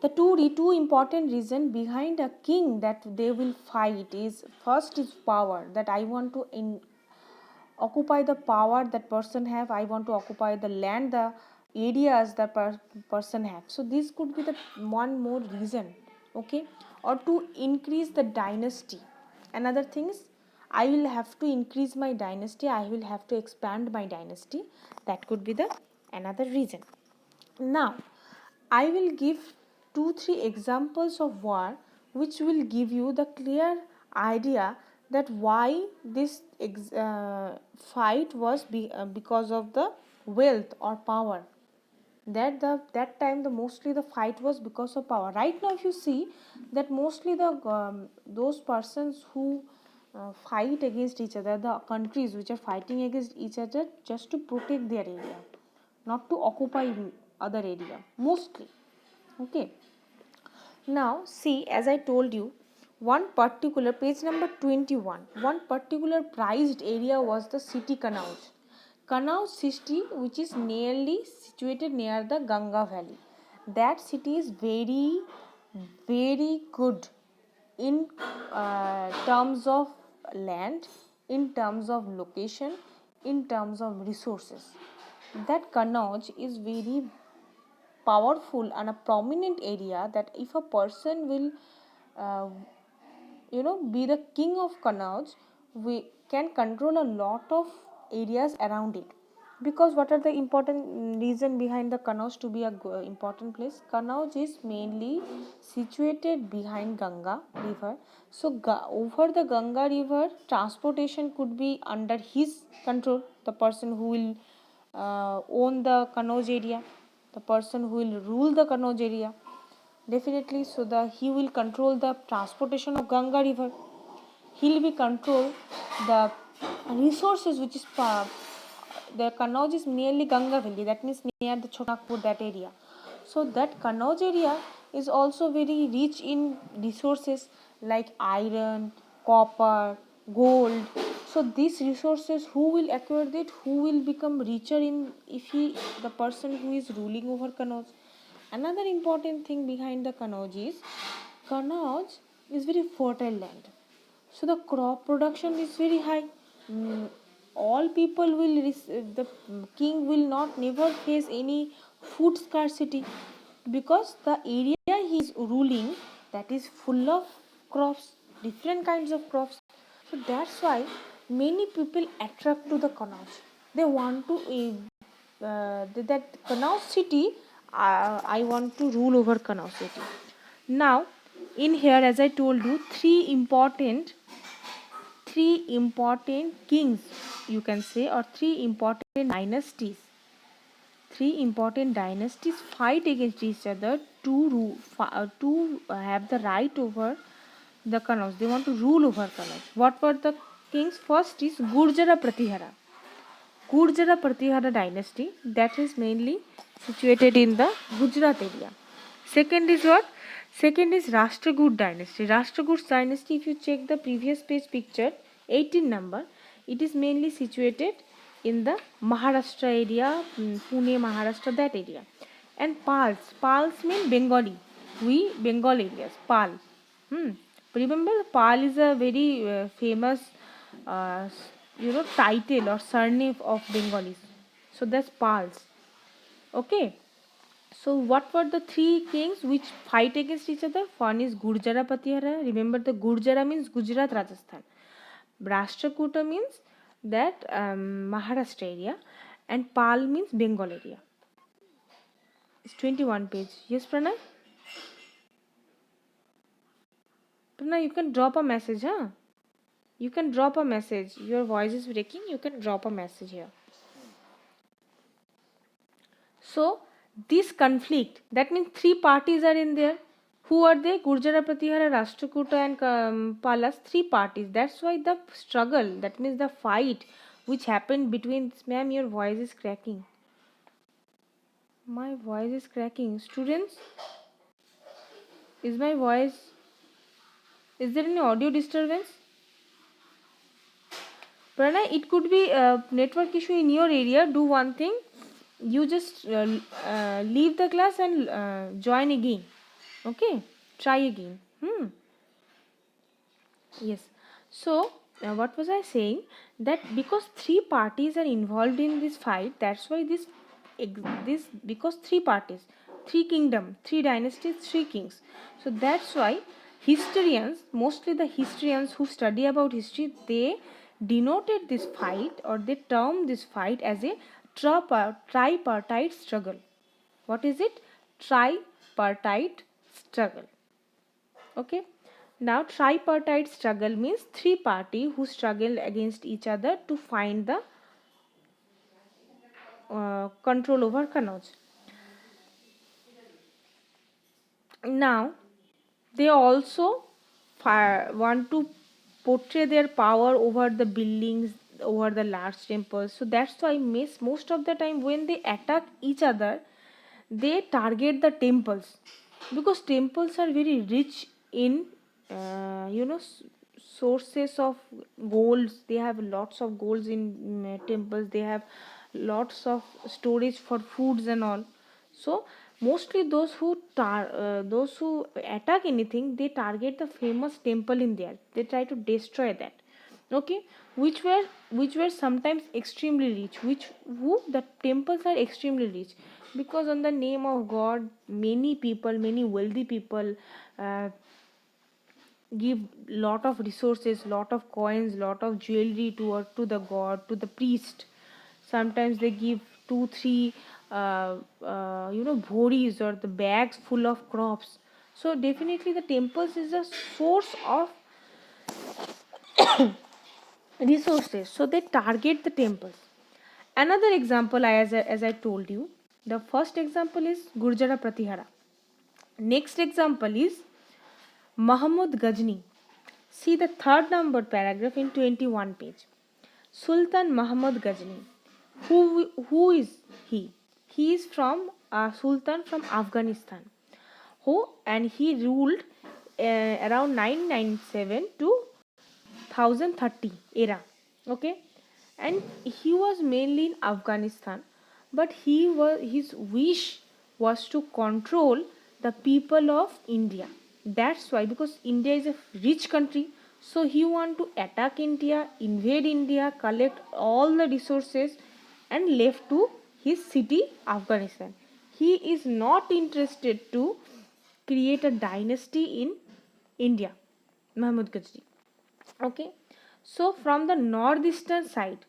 The two important reason behind a king that they will fight is, first is power, that I want to occupy the power that person have, I want to occupy the land, the areas the person have. So this could be the one more reason, okay, or to increase the dynasty. Another thing is, I will have to increase my dynasty, I will have to expand my dynasty. That could be the another reason. Now I will give 2-3 examples of war which will give you the clear idea that why this fight was because of the wealth or power. That time the mostly the fight was because of power. Right now if you see that mostly the those persons who fight against each other, the countries which are fighting against each other just to protect their area, not to occupy other area mostly, okay. Now see, as I told you, one particular page number 21, one particular prized area was the city Kanauj. Kanauj city, which is nearly situated near the Ganga valley. That city is very very good in terms of land, in terms of location, in terms of resources. That Kanauj is very powerful and a prominent area, that if a person will uh, be the king of Kanauj, we can control a lot of areas around it. Because what are the important reason behind the Kanauj to be a important place? Kanauj is mainly situated behind Ganga river. So over the Ganga river, transportation could be under his control. The person who will own the Kanauj area, the person who will rule the Kanauj area, definitely. So he will control the transportation of Ganga river. He will be control the resources which is the Kanauj is nearly Ganga valley, that means near the Chonakpur, that area. So that Kanauj area is also very rich in resources like iron, copper, gold. So these resources, who will acquire it, who will become richer in, if he, the person who is ruling over Kanauj. Another important thing behind the Kanauj is very fertile land. So the crop production is very high. All people will the king will not never face any food scarcity, because the area he is ruling, that is full of crops, different kinds of crops. So that's why many people attract to the Kanauj. They want to that Kanauj city. I want to rule over Kanauj city. Now in here, as I told you, three important kings, you can say, or three important dynasties fight against each other to have the right over the Kanauj. They want to rule over Kanauj. What were the kings? First is Gurjara Pratihara dynasty, that is mainly situated in the Gujarat area. Second is what? Second is Rashtragut dynasty. Rashtragut dynasty, if you check the previous page picture, 18 number, it is mainly situated in the Maharashtra area, Pune, Maharashtra, that area. And Pals mean Bengali. We Bengal areas, Pal. Remember, Pal is a very famous, uh, title or surname of Bengalis. So that's Pals. Okay. So what were the three kings which fight against each other? One is Gurjara Patihara. Remember, the Gurjara means Gujarat, Rajasthan. Rashtrakuta means that Maharashtra area, and Pal means Bengal area. It's 21 page. Yes, Pranay? Pranay, you can drop a message, huh? You can drop a message. Your voice is breaking. You can drop a message here. So this conflict, that means three parties are in there. Who are they? Gurjara Pratihara, Rashtrakuta and Palas, three parties. That's why the struggle, that means the fight which happened between, ma'am, your voice is cracking. My voice is cracking. Students, is my voice, is there any audio disturbance? Pranay, it could be a network issue in your area. Do one thing, you just leave the class and join again. Okay, try again. Yes. So, what was I saying? That because three parties are involved in this fight, that's why this because three parties, three kingdom, three dynasties, three kings. So that's why historians, mostly the historians who study about history, they denoted this fight or they term this fight as a tripartite struggle. What is it? Tripartite struggle. Okay. Now tripartite struggle means three party who struggle against each other to find the control over Kannauj. Now they also want to portray their power over the buildings, over the large temples. So that's why most of the time when they attack each other, they target the temples, because temples are very rich in sources of golds. They have lots of golds in temples. They have lots of storage for foods and all. So mostly those who attack anything, they target the famous temple in there. They try to destroy that. Okay, which were sometimes extremely rich, which who the temples are extremely rich, because on the name of god many people, many wealthy people uh, give lot of resources, lot of coins, lot of jewelry to the god, to the priest. Sometimes they give 2 3 bhoris or the bags full of crops. So definitely the temples is a source of resources, so they target the temples. Another example, as I told you, the first example is Gurjara Pratihara. Next example is Mahmud Ghazni. See the third number paragraph in 21 page. Sultan Mahmud Ghazni. Who is he? He is from Sultan from Afghanistan. Who and he ruled around 997 to 1030 era. Okay, and he was mainly in Afghanistan, but his wish was to control the people of India. That's why, because India is a rich country, so he want to attack India, invade India, collect all the resources, and left to his city Afghanistan. He is not interested to create a dynasty in India, Mahmud Ghazni. Okay, so from the northwestern side,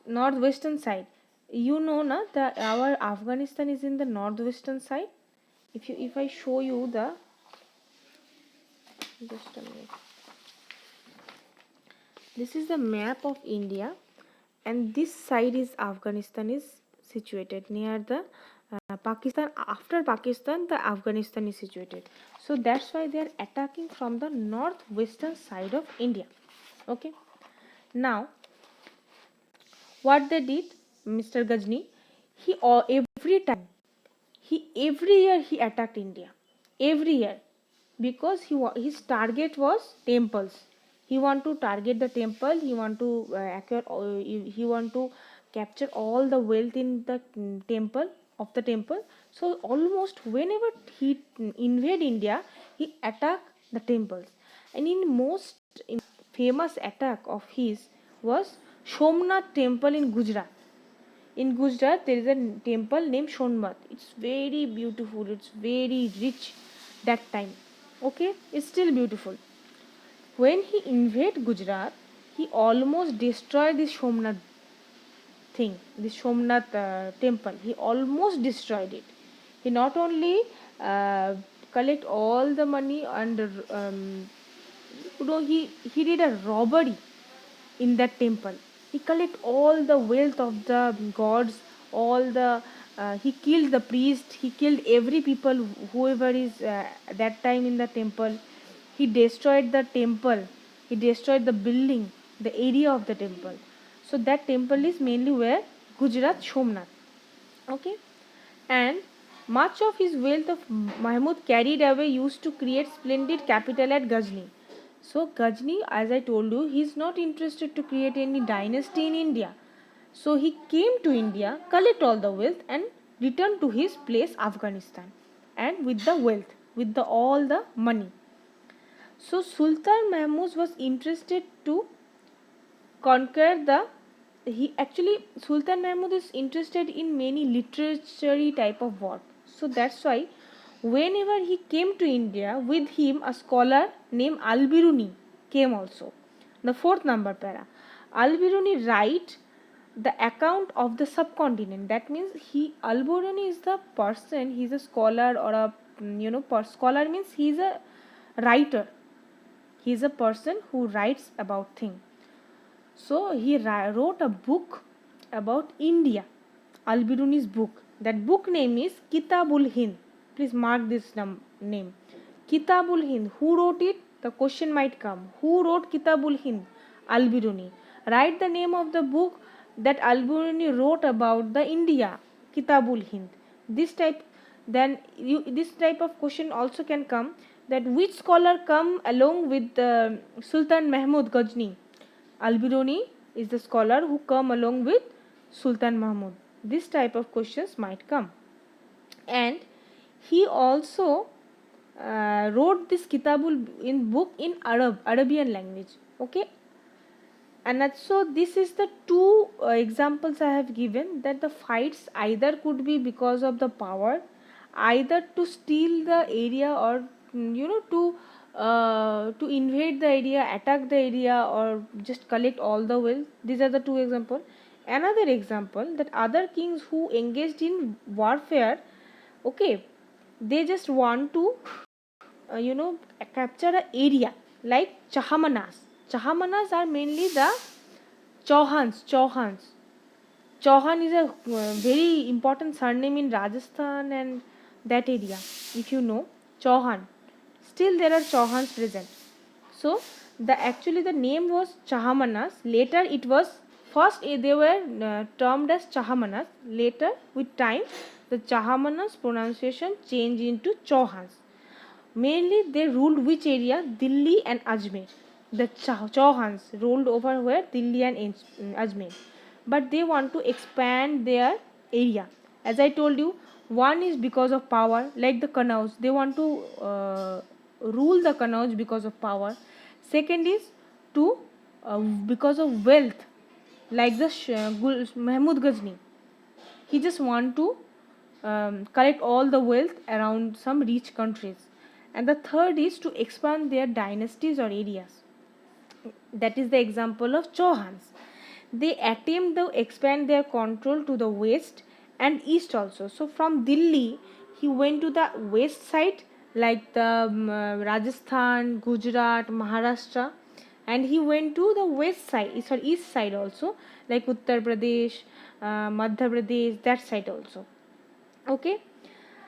na, the our Afghanistan is in the northwestern side. If I show you the, just a minute, this is the map of India, and this side is Afghanistan is situated near the Pakistan. After Pakistan, the Afghanistan is situated. So that's why they are attacking from the northwestern side of India. Okay, now what they did, Mr. Ghazni, every year he attacked India, every year, because his target was temples. He want to target the temple. He want to he want to capture all the wealth in the temple. So almost whenever he invade India, he attack the temples. And in most famous attack of his was Somnath temple in Gujarat. In Gujarat, there is a temple named Shonmat. It's very beautiful. It's very rich that time. Okay, it's still beautiful. When he invaded Gujarat, he almost destroyed this Somnath thing, this Somnath temple. He almost destroyed it. He not only collect all the money and he did a robbery in that temple. He collect all the wealth of the gods, all the he killed the priest, he killed every people whoever is that time in the temple. He destroyed the temple, he destroyed the building, the area of the temple. So that temple is mainly where Gujarat, Somnath. Okay, and much of his wealth of Mahmud carried away used to create splendid capital at Ghazni. So Ghazni, as I told you, he is not interested to create any dynasty in India. So he came to India, collect all the wealth, and return to his place Afghanistan, and with the wealth, with all the money. So Sultan Mahmud was interested to conquer the Sultan Mahmud is interested in many literary type of work. So that's why whenever he came to India, with him a scholar named Al-Biruni came also. The fourth number para. Al-Biruni write the account of the subcontinent. That means Al-Biruni is the person, he is a scholar or a scholar means he is a writer. He is a person who writes about things. So he wrote a book about India, Al-Biruni's book. That book name is Kitabul Hind. Please mark this name. Kitabul Hind. Who wrote it? The question might come. Who wrote Kitabul Hind? Al-Biruni. Write the name of the book that Al-Biruni wrote about the India, Kitabul Hind. This type of question also can come, that which scholar come along with Sultan Mahmud Ghazni. Al-Biruni is the scholar who come along with Sultan Mahmud. This type of questions might come. And he also wrote this Kitabul in book in Arabian language. Okay. And so this is the two examples I have given, that the fights either could be because of the power, either to steal the area, or to invade the area, attack the area, or just collect all the wealth. These are the two examples. Another example, that other kings who engaged in warfare, okay, they just want to capture an area, like Chahamanas. Chahamanas are mainly the Chauhans. Chauhan is a very important surname in Rajasthan and that area. If you know Chauhan, still there are Chauhans present. So the name was Chahamanas. Later it was, first they were termed as Chahamanas. Later with time the Chahamanas pronunciation changed into Chauhans. Mainly they ruled which area? Delhi and Ajmer. The Chauhans ruled over where? Delhi and Ajmer. But they want to expand their area. As I told you, one is because of power, like the Kannauj. They want to rule the Kannauj because of power. Second is to because of wealth, like the Mahmud Ghazni. He just want to collect all the wealth around some rich countries. And the third is to expand their dynasties or areas. That is the example of Chauhans. They attempt to expand their control to the west and east also. So from Delhi he went to the west side, like the Rajasthan, Gujarat, Maharashtra, and he went to the west side, east side also, like Uttar Pradesh, Madhya Pradesh, that side also. Okay,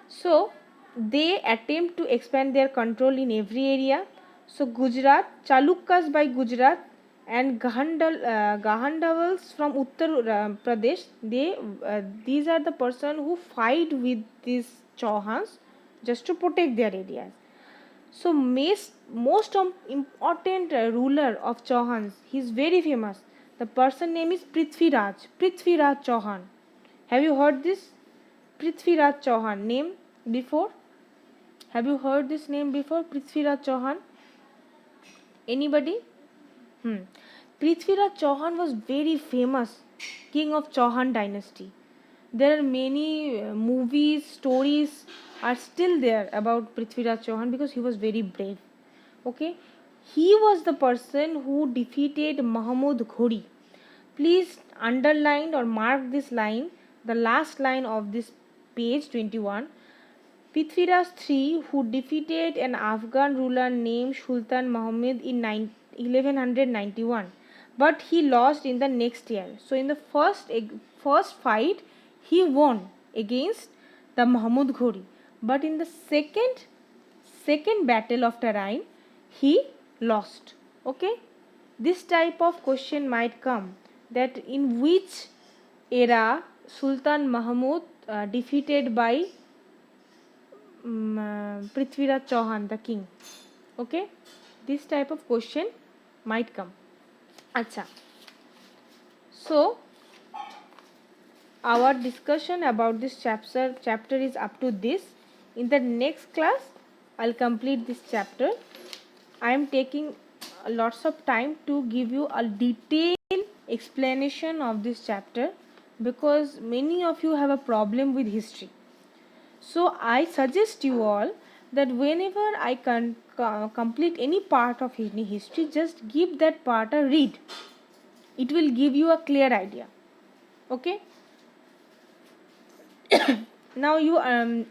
so they attempt to expand their control in every area. So Gujarat, Chalukyas by Gujarat, and Gahandavals from Uttar Pradesh, these are the person who fight with these Chauhans just to protect their areas. So most important ruler of Chauhans, he is very famous. The person name is Prithviraj Chauhan. Have you heard this Prithviraj Chauhan name before? Have you heard this name before, Prithviraj Chauhan? Anybody? Prithviraj Chauhan was very famous king of Chauhan dynasty. There are many movies, stories are still there about Prithviraj Chauhan because he was very brave. Okay, he was the person who defeated Mahmud Ghori. Please underline or mark this line, the last line of this page 21. Prithviraj III, who defeated an Afghan ruler named Sultan Muhammad in 1191, but he lost in the next year. So in the first fight he won against the Mahmud Ghori, but in the second battle of Tarain he lost. Okay, this type of question might come, that in which era Sultan Mahmud defeated by Prithviraj Chauhan, the king. Okay, this type of question might come. Acha. So our discussion about this chapter is up to this. In the next class I'll complete this chapter. I am taking lots of time to give you a detailed explanation of this chapter, because many of you have a problem with history. So I suggest you all that whenever I can complete any part of any history, just give that part a read. It will give you a clear idea. Okay. Now you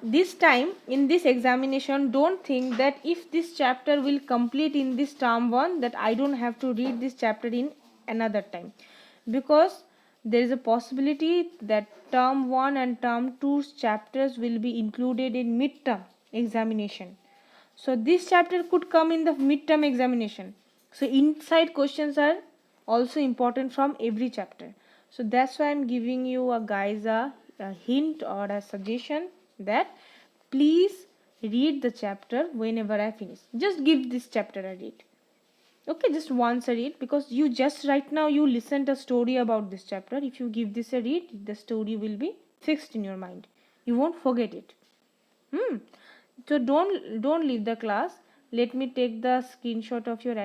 this time in this examination, don't think that if this chapter will complete in this term 1, that I don't have to read this chapter in another time, because there is a possibility that term 1 and term 2 chapters will be included in midterm examination. So this chapter could come in the midterm examination. So inside questions are also important from every chapter. So that's why I'm giving you a hint or a suggestion that please read the chapter whenever I finish. Just give this chapter a read. Okay, just once a read, because you just right now you listened a story about this chapter. If you give this a read, the story will be fixed in your mind. You won't forget it. So don't leave the class. Let me take the screenshot of your